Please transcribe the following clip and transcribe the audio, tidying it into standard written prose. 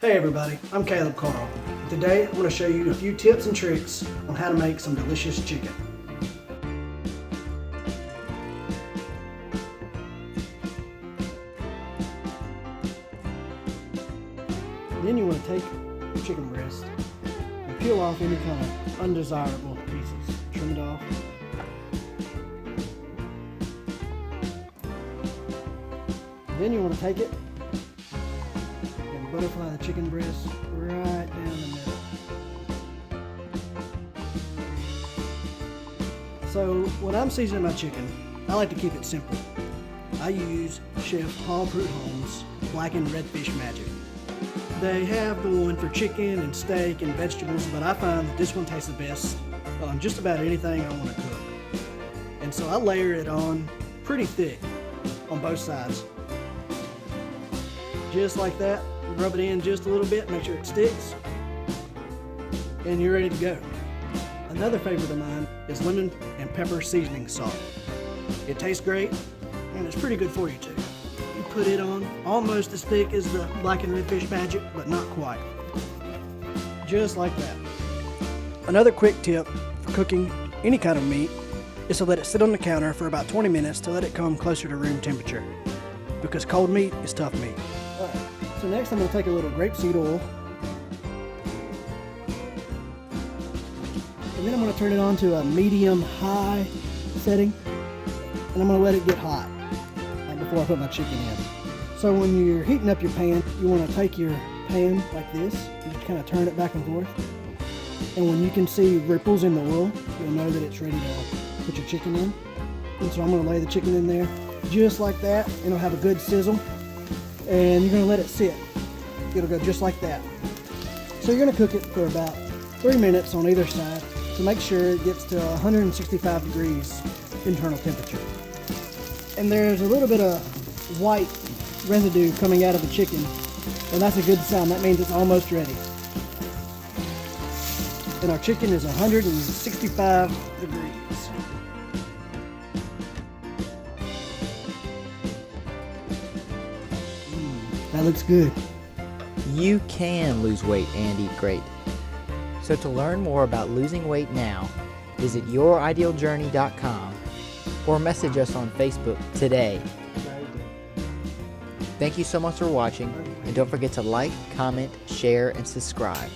Hey everybody, I'm Caleb Karl. Today I'm going to show you a few tips and tricks on how to make some delicious chicken. Then you want to take your chicken breast and peel off any kind of undesirable pieces. Trim it off. Then you want to take it and butterfly the chicken breast right down the middle. So when I'm seasoning my chicken, I like to keep it simple. I use Chef Paul Holmes Blackened Redfish Magic. They have the one for chicken and steak and vegetables, but I find that this one tastes the best on just about anything I want to cook. And so I layer it on pretty thick on both sides. Just like that. Rub it in just a little bit, make sure it sticks, and you're ready to go. Another favorite of mine is lemon and pepper seasoning salt. It tastes great, and it's pretty good for you too. You put it on almost as thick as the Blackened Redfish Magic, but not quite. Just like that. Another quick tip for cooking any kind of meat is to let it sit on the counter for about 20 minutes to let it come closer to room temperature, because cold meat is tough meat. Alright, so next I'm going to take a little grapeseed oil, and then I'm going to turn it on to a medium-high setting, and I'm going to let it get hot before I put my chicken in. So when you're heating up your pan, you want to take your pan like this, and just kind of turn it back and forth, and when you can see ripples in the oil, you'll know that it's ready to put your chicken in. And so I'm going to lay the chicken in there just like that, and it'll have a good sizzle, and you're going to let it sit. It'll go just like that. So you're going to cook it for about 3 minutes on either side to make sure it gets to 165 degrees internal temperature. And there's a little bit of white residue coming out of the chicken, and that's a good sign. That means it's almost ready. And our chicken is 165 degrees. That looks good. You can lose weight and eat great. So to learn more about losing weight now, visit youridealjourney.com or message us on Facebook today. Thank you so much for watching, and don't forget to like, comment, share, and subscribe.